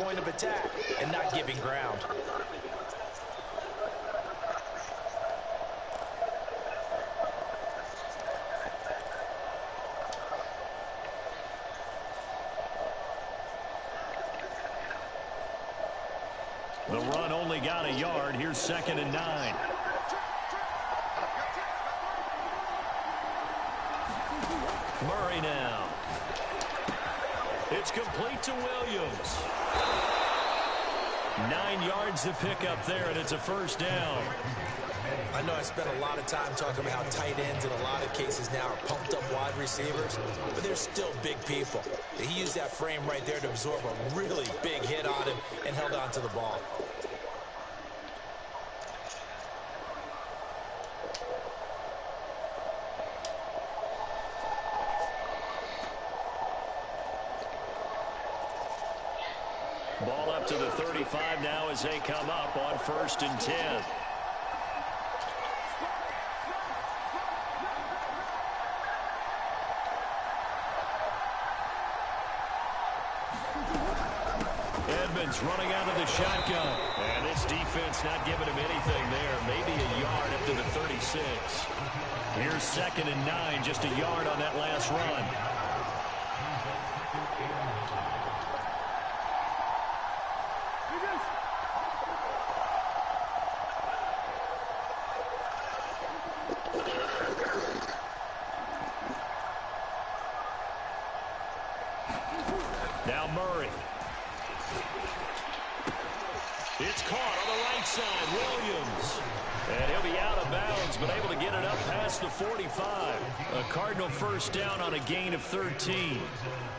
point of attack and not giving ground. The run only got a yard. Here's 2nd and 9. Murray now. It's complete to Williams. 9 yards to pick up there, and it's a first down. I know I spent a lot of time talking about how tight ends in a lot of cases now are pumped up wide receivers, but they're still big people. He used that frame right there to absorb a really big hit on him and held on to the ball. Ball up to the 35 now as they come up on 1st and 10. Edmonds running out of the shotgun. And this defense not giving him anything there. Maybe a yard up to the 36. Here's 2nd and 9, just a yard on that last run. Now Murray. It's caught on the right side. Williams. And he'll be out of bounds, but able to get it up past the 45. A Cardinal first down on a gain of 13.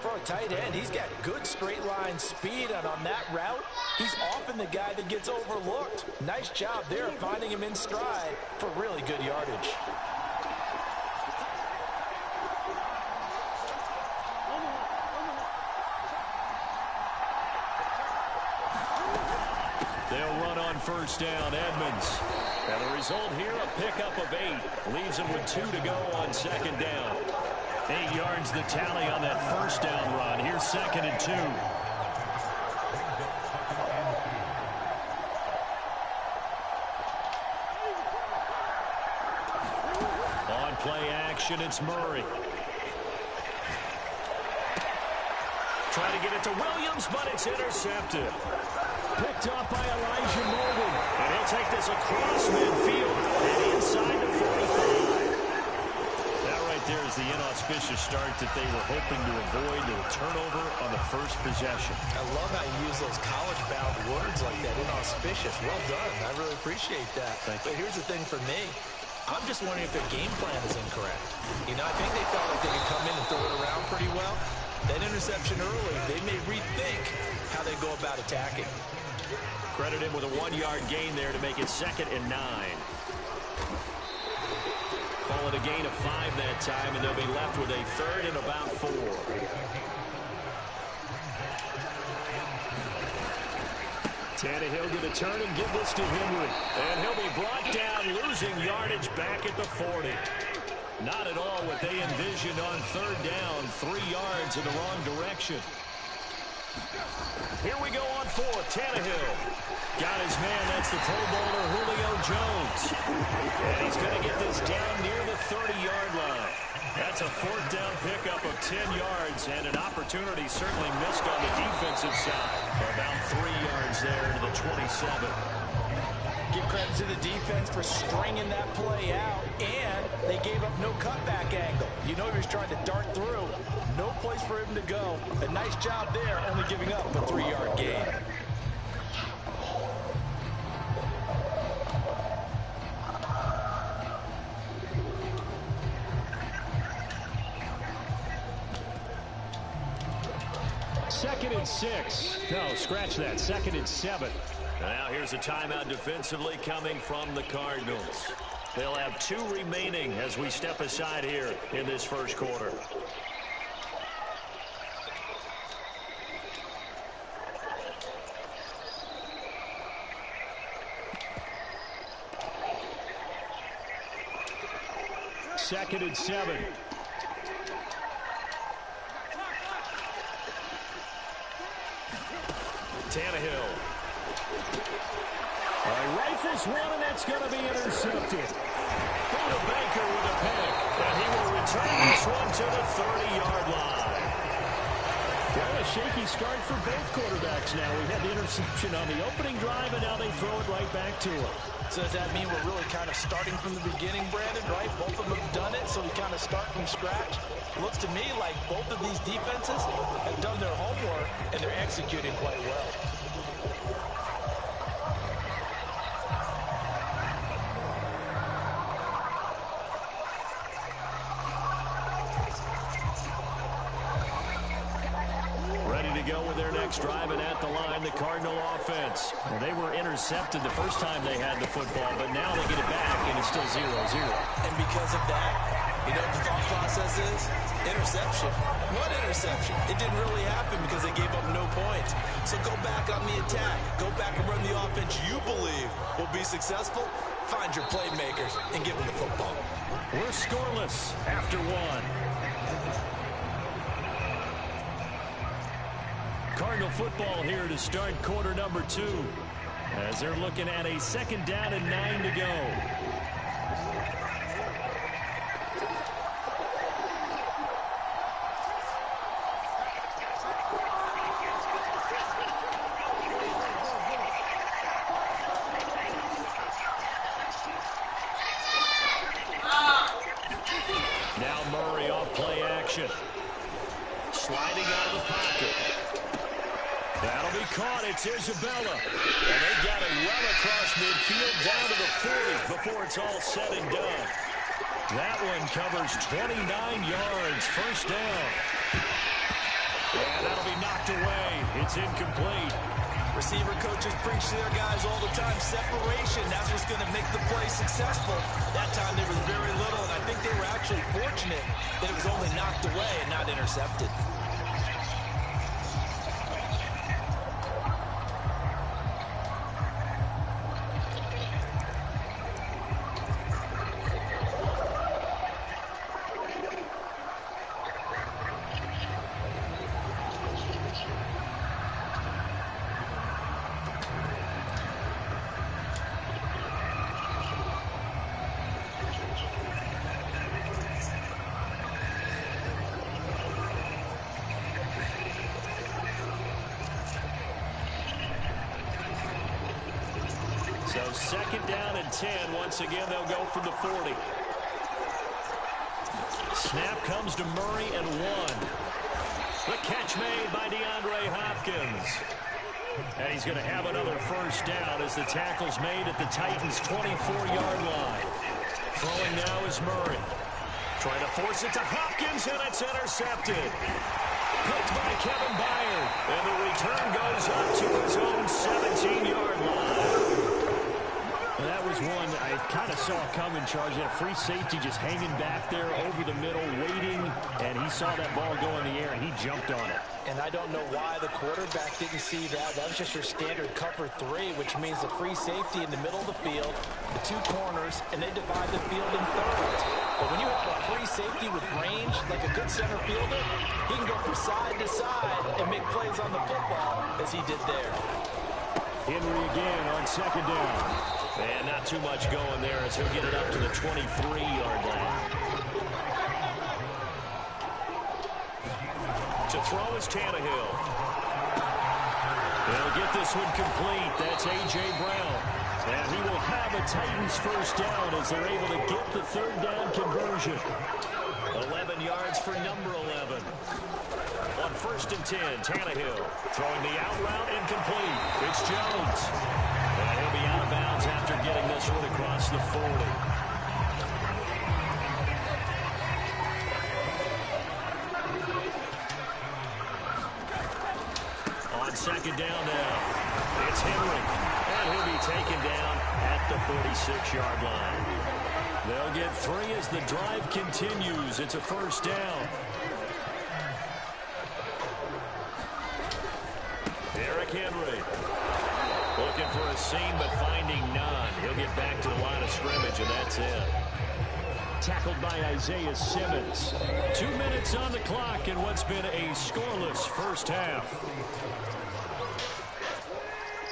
For a tight end, he's got good straight line speed, and on that route, he's often the guy that gets overlooked. Nice job there finding him in stride for really good yardage. They'll run on first down, Edmonds. And the result here, a pickup of 8. Leaves him with 2 to go on 2nd down. 8 yards the tally on that first down run. Here's 2nd and 2. On play action, it's Murray. Trying to get it to Williams, but it's intercepted. Picked up by Elijah Molden. And he'll take this across midfield and inside the 45. That right there is the inauspicious start that they were hoping to avoid. The turnover on the first possession. I love how you use those college-bound words like that, inauspicious. Well done. I really appreciate that. But here's the thing for me. I'm just wondering if their game plan is incorrect. You know, I think they felt like they could come in and throw it around pretty well. That interception early, they may rethink how they go about attacking. Credit him with a 1-yard gain there to make it 2nd and 9. Call it a gain of 5 that time, and they'll be left with a 3rd and about 4. Tannehill going to turn and give this to Henry. And he'll be brought down, losing yardage back at the 40. Not at all what they envisioned on 3rd down. 3 yards in the wrong direction. Here we go on 4th. Tannehill got his man. That's the Pro Bowler Julio Jones. And he's going to get this down near the 30-yard line. That's a 4th down pickup of 10 yards, and an opportunity certainly missed on the defensive side. About 3 yards there to the 27. Give credit to the defense for stringing that play out, and they gave up no cutback angle. You know he was trying to dart through. No place for him to go. A nice job there, only giving up a 3-yard gain. Second and 6. No, scratch that. 2nd and 7. And now here's a timeout defensively coming from the Cardinals. They'll have 2 remaining as we step aside here in this first quarter. Second and 7. Tannehill. Rifles one, and that's going to be intercepted. Buda Baker with a pick, and he will return this one to the 30-yard line. Well, a shaky start for both quarterbacks now. We had the interception on the opening drive, and now they throw it right back to him. So does that mean we're really kind of starting from the beginning, Brandon, right? Both of them have done it, so we kind of start from scratch. Looks to me like both of these defenses have done their homework, and they're executing quite well. Go with their next drive, and at the line, the Cardinal offense. Well, they were intercepted the first time they had the football, but now they get it back, and it's still 0-0. And because of that, you know what the thought process is? Interception. What interception? It didn't really happen because they gave up no points. So go back on the attack. Go back and run the offense you believe will be successful. Find your playmakers and give them the football. We're scoreless after one. Cardinal football here to start quarter number 2 as they're looking at a 2nd down and 9 to go. Now Murray off play action. Sliding out of the pocket. That'll be caught. It's Isabella. And they got it well across midfield down to the 40 before it's all said and done. That one covers 29 yards. First down. And that'll be knocked away. It's incomplete. Receiver coaches preach to their guys all the time. Separation, that's what's going to make the play successful. That time there was very little, and I think they were actually fortunate that it was only knocked away and not intercepted. So 2nd down and 10. Once again, they'll go from the 40. Snap comes to Murray and 1. The catch made by DeAndre Hopkins. And he's going to have another first down as the tackle's made at the Titans' 24-yard line. Throwing now is Murray. Trying to force it to Hopkins, and it's intercepted. Picked by Kevin Byard. And the return goes up to his own 17-yard line. That was one I kind of saw coming, Charge. That free safety just hanging back there over the middle, waiting, and he saw that ball go in the air, and he jumped on it. And I don't know why the quarterback didn't see that. That was just your standard cover 3, which means the free safety in the middle of the field, the 2 corners, and they divide the field in thirds. But when you have a free safety with range, like a good center fielder, he can go from side to side and make plays on the football as he did there. Henry again on 2nd down. And not too much going there as he'll get it up to the 23-yard line. To throw is Tannehill. They'll get this one complete. That's A.J. Brown. And he will have a Titans first down as they're able to get the 3rd down conversion. 11 yards for number 11. On 1st and 10, Tannehill throwing the out route incomplete. It's Jones. And he'll be out of bounds after getting this one across the 40. On 2nd down now, it's Henry. And he'll be taken down at the 46-yard line. They'll get 3 as the drive continues. It's a first down. Henry looking for a seam but finding none. He'll get back to the line of scrimmage, and that's it. Tackled by Isaiah Simmons. 2 minutes on the clock in what's been a scoreless first half.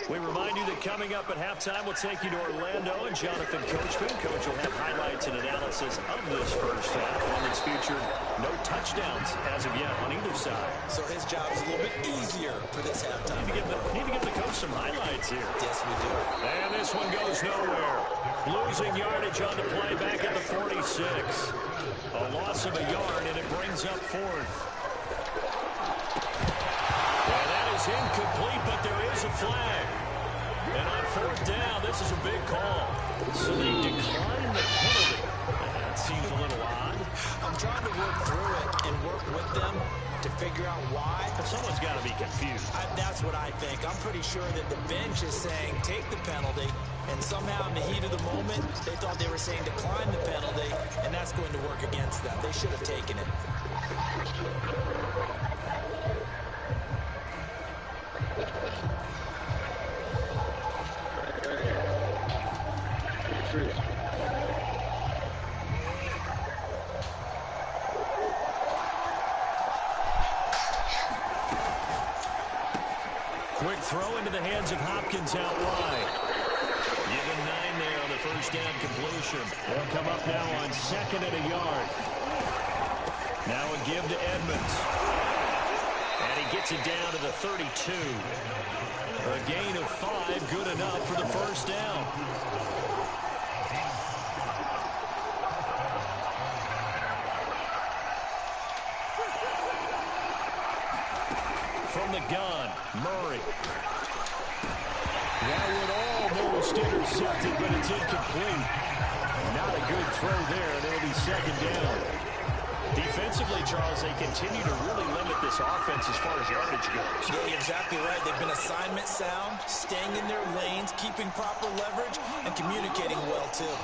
We remind you that coming up at halftime, we'll take you to Orlando and Jonathan Coachman. Coach will have highlights and analysis of this first half. One that's featured no touchdowns as of yet on either side. So his job is a little bit easier for this halftime. Need to give the coach some highlights here. Yes, we do. And this one goes nowhere. Losing yardage on the play back at the 46. A loss of a yard, and it brings up fourth. Well, that is incomplete, but there is a flag. And on fourth down, this is a big call. So they decline the penalty. That seems a little odd. I'm trying to work through it and work with them to figure out why. But someone's got to be confused. That's what I think. I'm pretty sure that the bench is saying take the penalty, and somehow in the heat of the moment, they thought they were saying decline the penalty, and that's going to work against them. They should have taken it. Quick throw into the hands of Hopkins out wide. Given 9 there on the first down completion. They'll come up now on second and a yard. Now a give to Edmonds. And he gets it down to the 32. A gain of 5, good enough for the first down. From the gun, Murray. That would almost intercepted, but it's incomplete. Not a good throw there, and it'll be second down. Defensively, Charles, they continue to really limit this offense as far as yardage goes. Yeah, you're exactly right. They've been assignment sound, staying in their lanes, keeping proper leverage, and communicating well, too.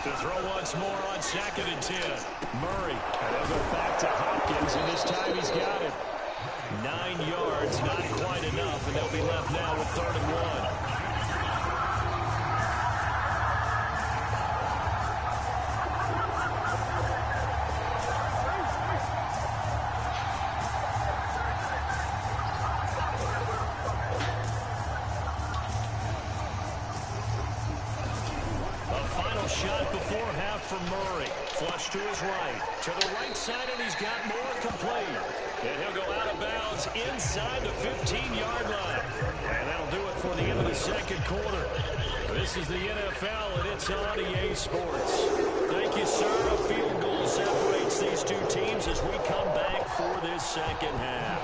To throw once more on second and 10. Murray. And they'll go back to Hopkins, and this time he's got it. 9 yards, not quite enough, and they'll be left now with 3rd and 1. Shot before half for Murray. Flush to his right. To the right side, and he's got more complete. And he'll go out of bounds inside the 15-yard line. And that'll do it for the end of the second quarter. This is the NFL, and it's on EA Sports. Thank you, sir. A field goal separates these two teams as we come back for this second half.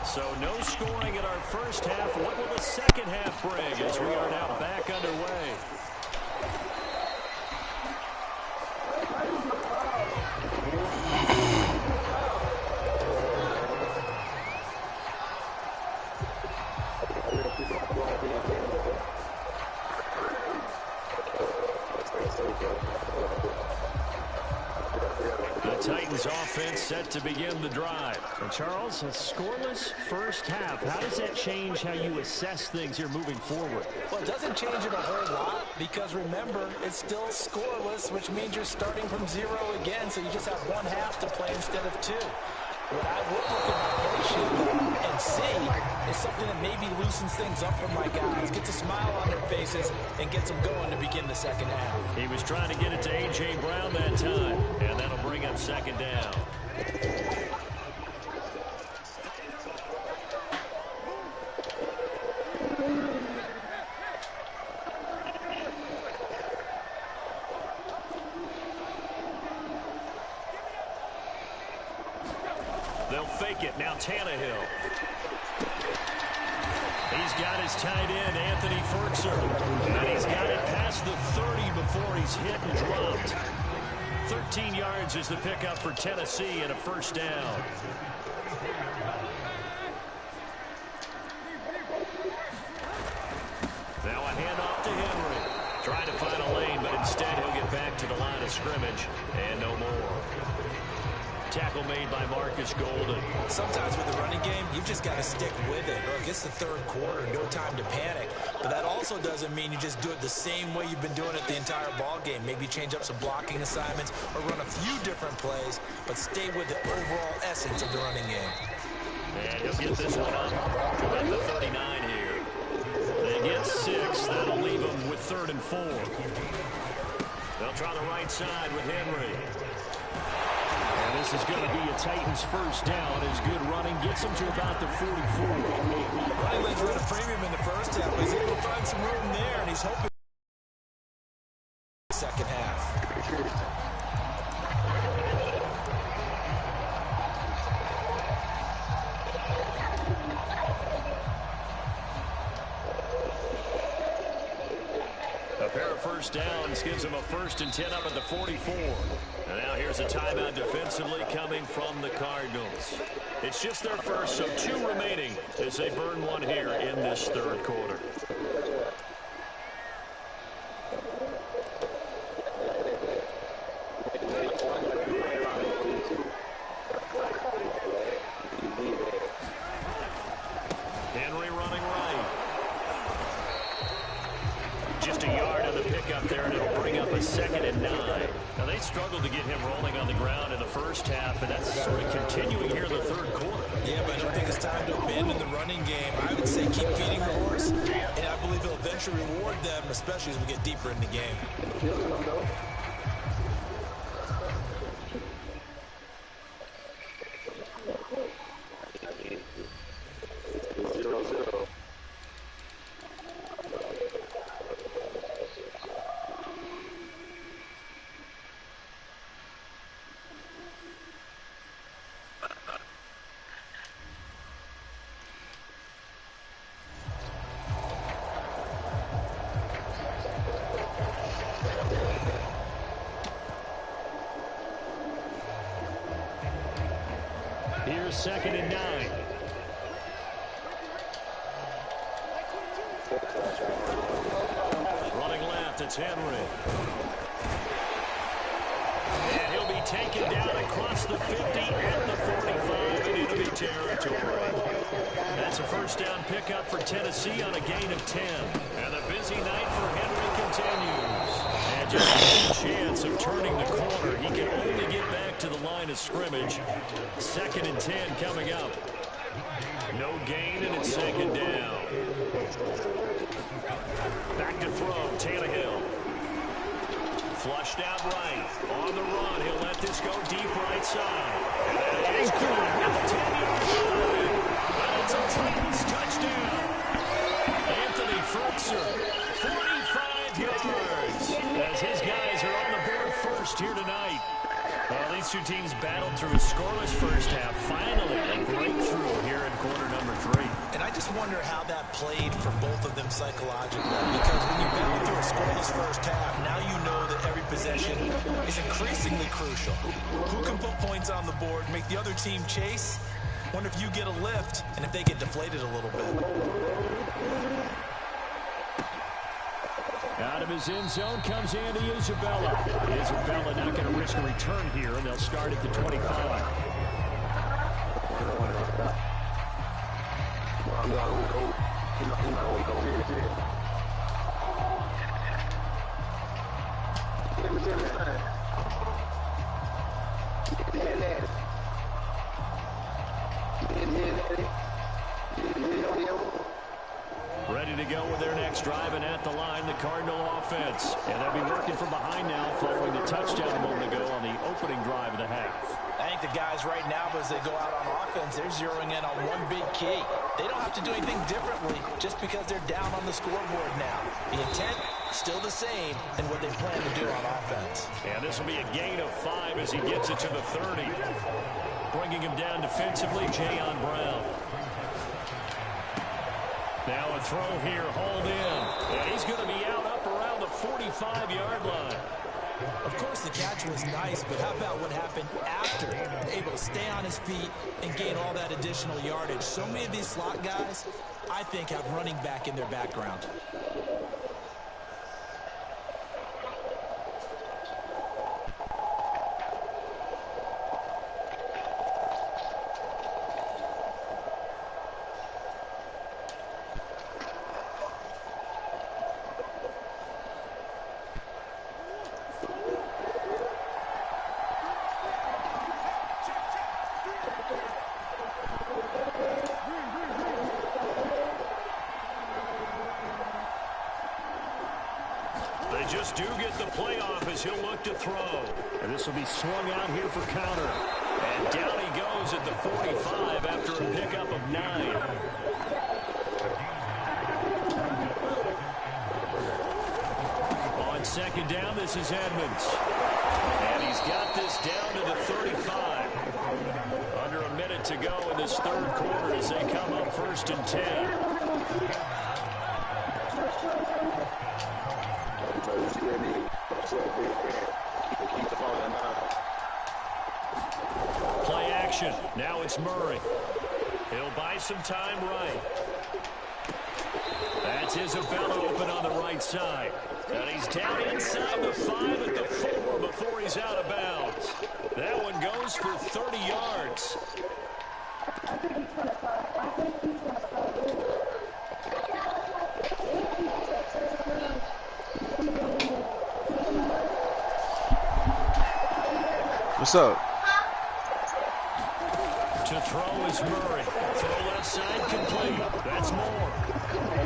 So no scoring in our first half. What will the second half bring as we are now back underway? Titans offense set to begin the drive. And Charles, a scoreless first half. How does that change how you assess things here moving forward? Well, it doesn't change it a whole lot because, remember, it's still scoreless, which means you're starting from 0 again, so you just have one half to play instead of 2. What I would look at my play sheet and see is something that maybe loosens things up for my guys, gets a smile on their faces, and gets them going to begin the second half. He was trying to get it to A.J. Brown that time, and that'll bring up second down. They'll fake it. Now Tannehill. He's got his tight end, Anthony Ferkser. And he's got it past the 30 before he's hit and dropped. 13 yards is the pickup for Tennessee and a first down. Now a handoff to Henry. Trying to find a lane, but instead he'll get back to the line of scrimmage. And no more. Tackle made by Marcus Golden. Sometimes with the running game, you've just got to stick with it. Look, it's the third quarter, no time to panic. But that also doesn't mean you just do it the same way you've been doing it the entire ball game. Maybe change up some blocking assignments or run a few different plays, but stay with the overall essence of the running game. And he'll get this one up at the 39 here. They get 6. That'll leave them with 3rd and 4. They'll try the right side with Henry. And this is going to be a Titans first down as good running gets them to about the 44. Running legs were at a premium in the first half, but he's able to find some room there, and he's hoping the second half. A pair of first downs gives them a 1st and 10 up at the 44. And now here's a timeout defensively coming from the Cardinals. It's just their first, so 2 remaining as they burn one here in this 3rd quarter. Henry running right. Just a yard on the pickup there, and it'll bring up a 2nd and 9. Now, they struggled to get him rolling on the ground in the first half, and that's sort of continuing here in the 3rd quarter. Yeah, but I don't think it's time to abandon the running game. I would say keep feeding the horse, and I believe it'll eventually reward them, especially as we get deeper in the game. Here's 2nd and 9. Running left, it's Henry. And he'll be taken down across the 50 at the 45 in enemy territory. That's a first down pickup for Tennessee on a gain of 10. And the busy night for Henry continues. And just a chance of turning the corner. He can only get back to the line of scrimmage. 2nd and 10 coming up. No gain, and it's 2nd down. Back to throw, Tannehill. Flushed out right. On the run, he'll let this go deep right side. And that is good at the 10-yard line. And it's a Titans touchdown. Anthony Fertzer, 45 yards. As his guys are on the board first here tonight. Well, these 2 teams battled through a scoreless first half. Finally, a breakthrough here in quarter number 3. And I just wonder how that played for both of them psychologically. Because when you battle through a scoreless first half, now you know that every possession is increasingly crucial. Who can put points on the board, make the other team chase? Wonder if you get a lift, and if they get deflated a little bit. Out of his end zone comes Andy Isabella. Isabella not going to risk a return here, and they'll start at the 25. Ready to go with their next drive, and at the line, the Cardinal offense. And they'll be working from behind now following the touchdown a moment ago on the opening drive of the half. I think the guys right now, as they go out on offense, they're zeroing in on one big key. They don't have to do anything differently just because they're down on the scoreboard now. The intent, still the same than what they plan to do on offense. And this will be a gain of 5 as he gets it to the 30. Bringing him down defensively, Jayon Brown. Now a throw here, hauled in. And he's going to be out up around the 45-yard line. Of course, the catch was nice, but how about what happened after? Able to stay on his feet and gain all that additional yardage. So many of these slot guys, I think, have running back in their background. just do get the play off as he'll look to throw. And this will be swung out here for counter. And down he goes at the 45 after a pickup of 9. On second down, this is Edmonds. And he's got this down to the 35. Under a minute to go in this third quarter as they come up 1st and 10. Play action. Now it's Murray. He'll buy some time right. That's Isabella open on the right side. And he's down inside the 5 at the 4 before he's out of bounds. That one goes for 30 yards. What's up? To throw is Murray. Throw left side complete. That's more.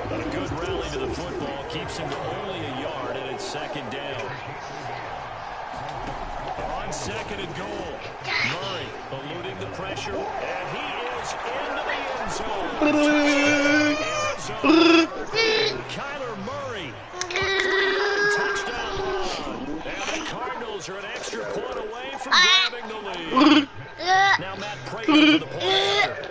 But a good rally to the football keeps him to only a yard, and it's second down. On second and goal. Murray eluding the pressure, and he is into the end zone. Kyler Murray. Touchdown run. And the Cardinals are an extra point away from grabbing the lead. Now Matt Prater for the point after.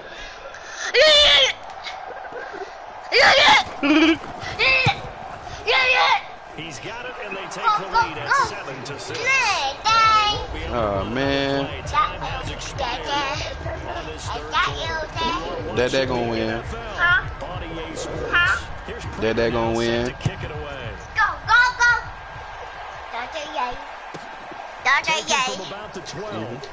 He's got it, and they take the lead at 7-6. Oh man. Time has expired on this third quarter. That gonna win. That gonna win. To kick it away. Taken from about the 12.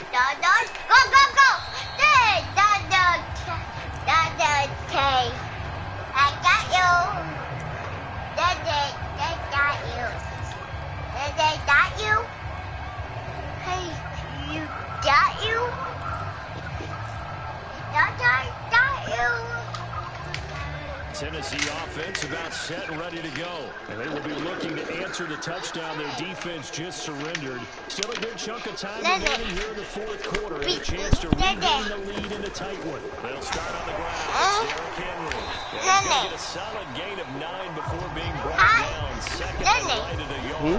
Tennessee offense about set and ready to go. And they will be looking to answer the touchdown their defense just surrendered. Still a good chunk of time remaining here in the fourth quarter. And a chance to regain the lead in a tight one. They'll start on the ground. Derrick Henry. And he's going to get a solid gain of 9 before being brought down. Second and right at a yard.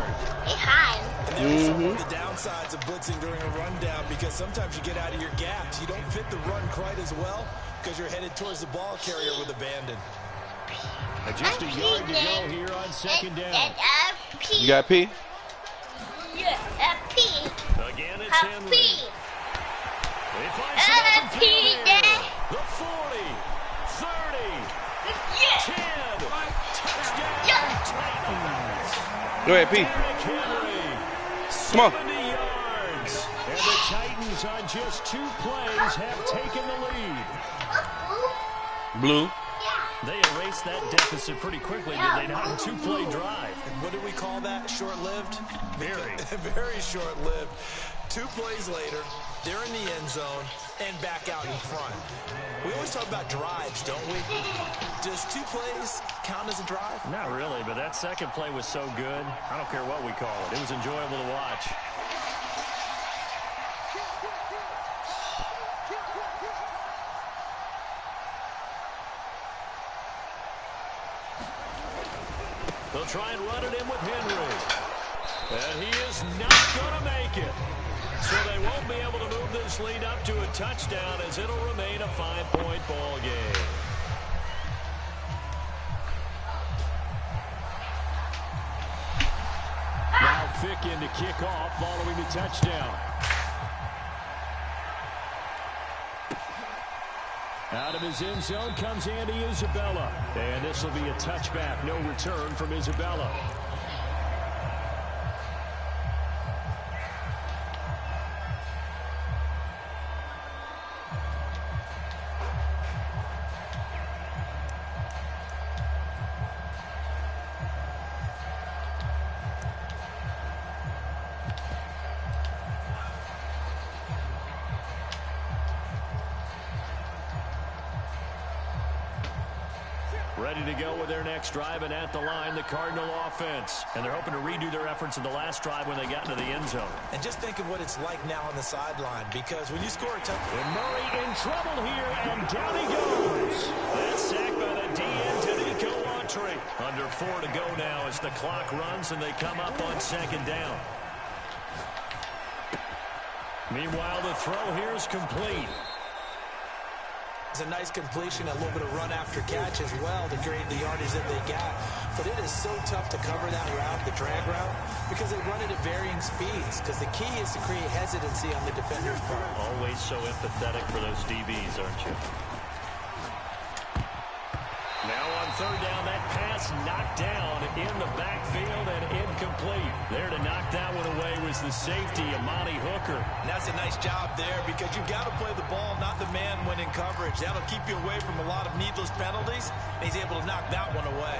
And there's some of the downsides of blitzing during a rundown because sometimes you get out of your gaps. You don't fit the run quite as well because you're headed towards the ball carrier with abandon. Just a yard to go here on second down. You got P? Yeah, P. Again, it's Henry. They find some open field here. The 40, 30, 10. Touchdown, Titans. Go ahead, P. Derrick Henry, Come on. 70 yards. And the Titans on just 2 plays have taken the lead. Blue. They erased that deficit pretty quickly, did they not? A 2-play drive. And what do we call that? Short-lived? Very. Very short-lived. 2 plays later, they're in the end zone and back out in front. We always talk about drives, don't we? Does 2 plays count as a drive? Not really, but that second play was so good. I don't care what we call it. It was enjoyable to watch. They'll try and run it in with Henry. And he is not going to make it. So they won't be able to move this lead up to a touchdown as it'll remain a 5-point ball game. Now Fick in to kick off following the touchdown. Out of his end zone comes Andy Isabella. And this will be a touchback. No return from Isabella. Ready to go with their next drive, and at the line, the Cardinal offense. And they're hoping to redo their efforts in the last drive when they got into the end zone. And just think of what it's like now on the sideline, because when you score a touchdown... And Murray in trouble here, and down he goes. That's sacked by the DN to Nico Autry. Under 4 to go now as the clock runs, and they come up on second down. Meanwhile, the throw here is complete. It's a nice completion, a little bit of run after catch as well to create the yardage that they got. But it is so tough to cover that route, the drag route, because they run it at varying speeds. Because the key is to create hesitancy on the defender's part. Always so empathetic for those DBs, aren't you? Now on third down, that pass knocked down in the backfield and incomplete. There to knock that one away was the safety, Amani Hooker. And that's a nice job there, because you've got to play the ball, not the man when in coverage. That'll keep you away from a lot of needless penalties, and he's able to knock that one away.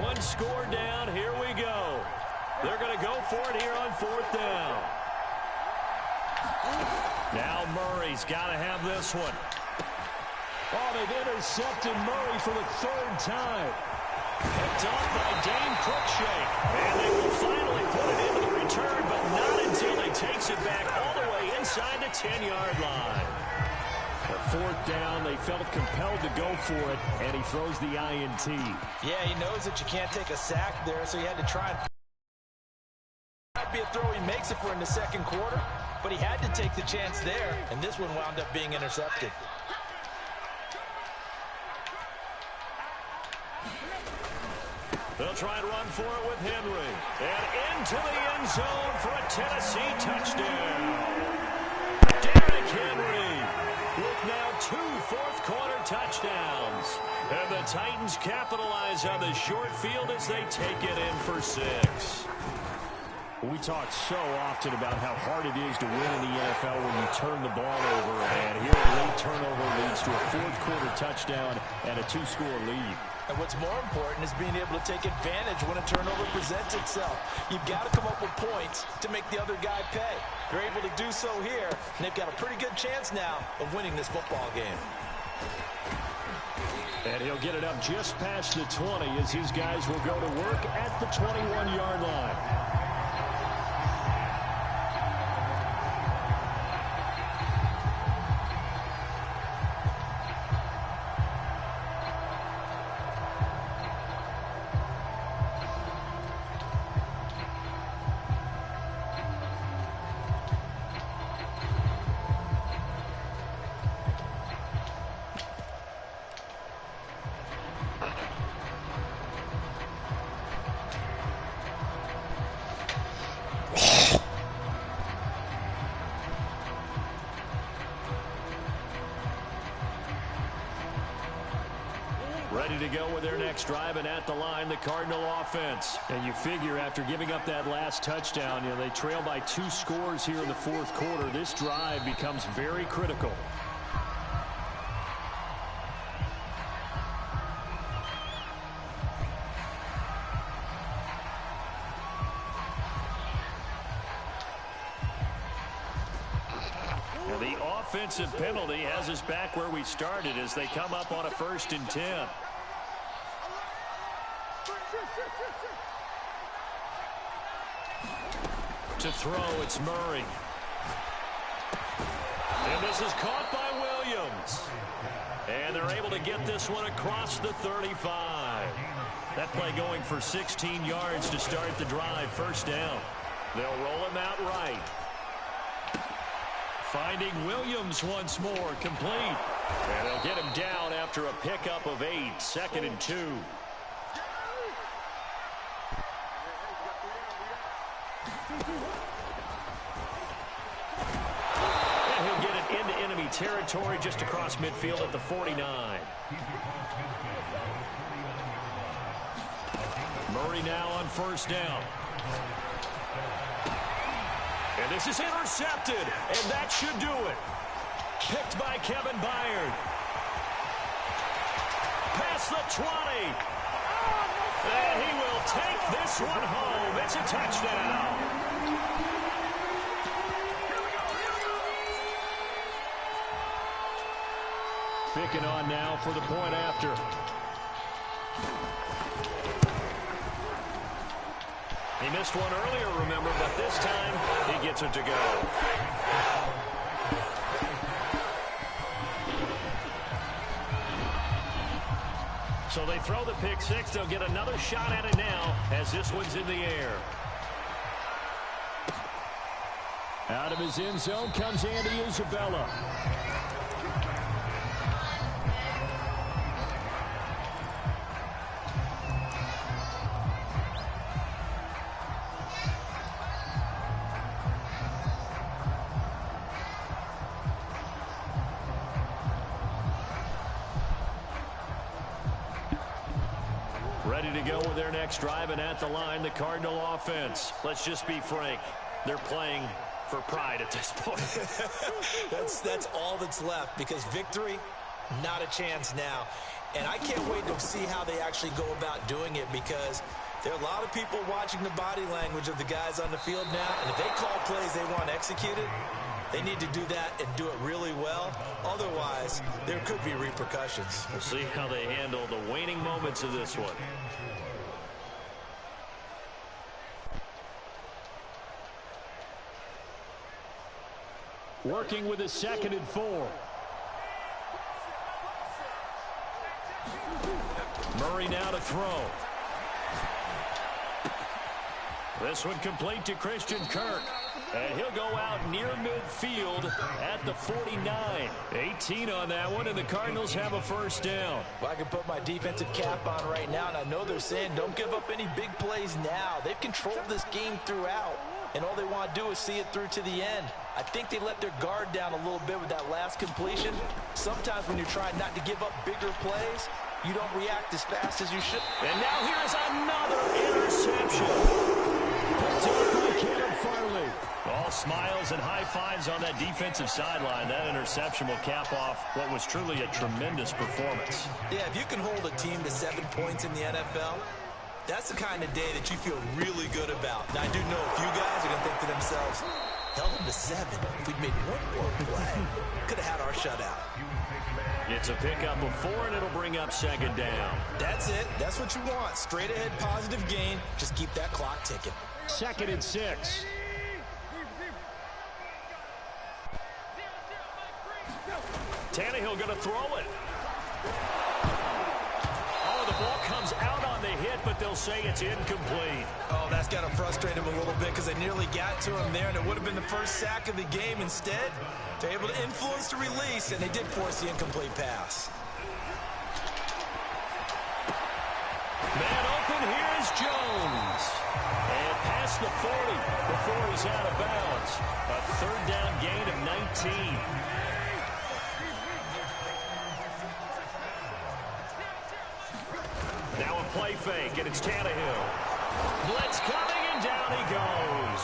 One score down, here we go. They're going to go for it here on fourth down. Now Murray's got to have this one. Oh, they've intercepted Murray for the third time. Picked off by Dane Cruikshank. And they will finally put it into the return, but not until he takes it back all the way inside the 10-yard line. A fourth down, they felt compelled to go for it, and he throws the INT. Yeah, he knows that you can't take a sack there, so he had to try and... Might be a throw he makes it for in the second quarter, but he had to take the chance there, and this one wound up being intercepted. They'll try and run for it with Henry. And into the end zone for a Tennessee touchdown. Derrick Henry with now 2 fourth-quarter touchdowns. And the Titans capitalize on the short field as they take it in for 6. We talk so often about how hard it is to win in the NFL when you turn the ball over. And here a late turnover leads to a fourth-quarter touchdown and a 2-score lead. And what's more important is being able to take advantage when a turnover presents itself. You've got to come up with points to make the other guy pay. They're able to do so here, and they've got a pretty good chance now of winning this football game. And he'll get it up just past the 20 as his guys will go to work at the 21-yard line. Ready to go with their next drive, and at the line, the Cardinal offense. And you figure after giving up that last touchdown, they trail by 2 scores here in the fourth quarter. This drive becomes very critical. And the offensive penalty has us back where we started as they come up on a 1st and 10. To throw, it's Murray. And this is caught by Williams. And they're able to get this one across the 35. That play going for 16 yards to start the drive. 1st down. They'll roll him out right. Finding Williams once more, complete. And they'll get him down after a pickup of 8, 2nd and 2. And he'll get it into enemy territory just across midfield at the 49. Murray now on 1st down. And this is intercepted, and that should do it. Picked by Kevin Byard. Past the 20. And he will take this one home. It's a touchdown. picking on now for the point after. He missed one earlier, remember, but this time he gets it to go. So they throw the pick six. They'll get another shot at it now as this one's in the air. Out of his end zone comes Andy Isabella. Ready to go with their next drive, and at the line, the Cardinal offense. Let's just be frank. They're playing for pride at this point. that's all that's left, because victory, not a chance now. And I can't wait to see how they actually go about doing it, because there are a lot of people watching the body language of the guys on the field now, and if they call plays they want executed, they need to do that and do it really well. Otherwise, there could be repercussions. We'll see how they handle the waning moments of this one. Working with a 2nd and 4. Murray now to throw. This one complete to Christian Kirk. And he'll go out near midfield at the 49. 18 on that one, and the Cardinals have a first down. Well, I can put my defensive cap on right now, and I know they're saying don't give up any big plays now. They've controlled this game throughout, and all they want to do is see it through to the end. I think they let their guard down a little bit with that last completion. Sometimes when you're trying not to give up bigger plays, you don't react as fast as you should. And now here's another interception. Picked up by Caleb Farley. All smiles and high fives on that defensive sideline. That interception will cap off what was truly a tremendous performance. Yeah, if you can hold a team to 7 points in the NFL, that's the kind of day that you feel really good about. Now, I do know a few guys are going to think to themselves, held them to 7. If we'd made one more play, could have had our shutout. It's a pickup of 4, and it'll bring up 2nd down. That's it. That's what you want. Straight ahead, positive gain. Just keep that clock ticking. 2nd and 6. Tannehill going to throw it. Oh, the ball comes out on the hit, but they'll say it's incomplete. Oh, that's got to frustrate him a little bit, because they nearly got to him there, and it would have been the first sack of the game. Instead, they're able to influence the release, and they did force the incomplete pass. Man open, here's Jones. And past the 40 before he's out of bounds. A 3rd down gain of 19. Now a play fake, and it's Tannehill. Blitz coming, and down he goes.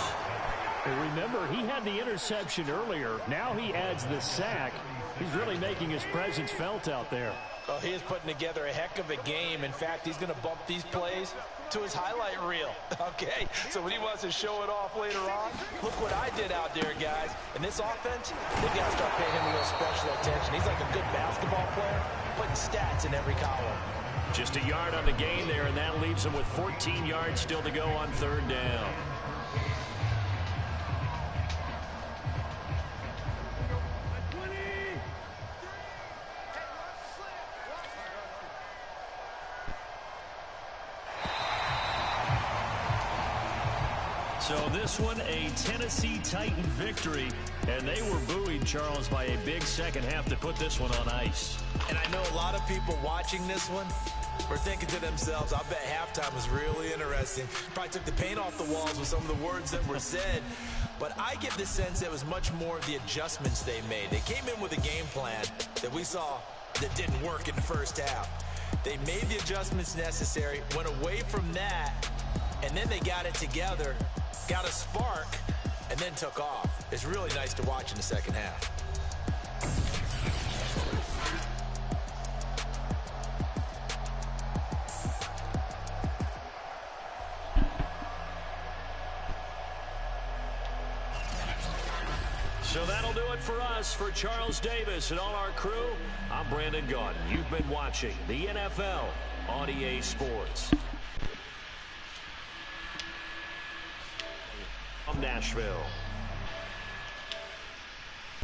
And remember, he had the interception earlier. Now he adds the sack. He's really making his presence felt out there. Oh, he is putting together a heck of a game. In fact, he's going to bump these plays to his highlight reel. Okay, so when he wants to show it off later on, look what I did out there, guys. In this offense, they've got to start paying him a little special attention. He's like a good basketball player, putting stats in every column. Just a yard on the gain there, and that leaves him with 14 yards still to go on 3rd down. So this one, a Tennessee Titan victory, and they were buoyed, Charles, by a big second half to put this one on ice. And I know a lot of people watching this one were thinking to themselves, I bet halftime was really interesting. Probably took the paint off the walls with some of the words that were said. But I get the sense it was much more of the adjustments they made. They came in with a game plan that we saw that didn't work in the first half. They made the adjustments necessary, went away from that, and then they got it together, got a spark, and then took off. It's really nice to watch in the second half. So So that'll do it for us. For Charles Davis and all our crew, I'm Brandon Gaudin. You've been watching the NFL on EA Sports. From Nashville.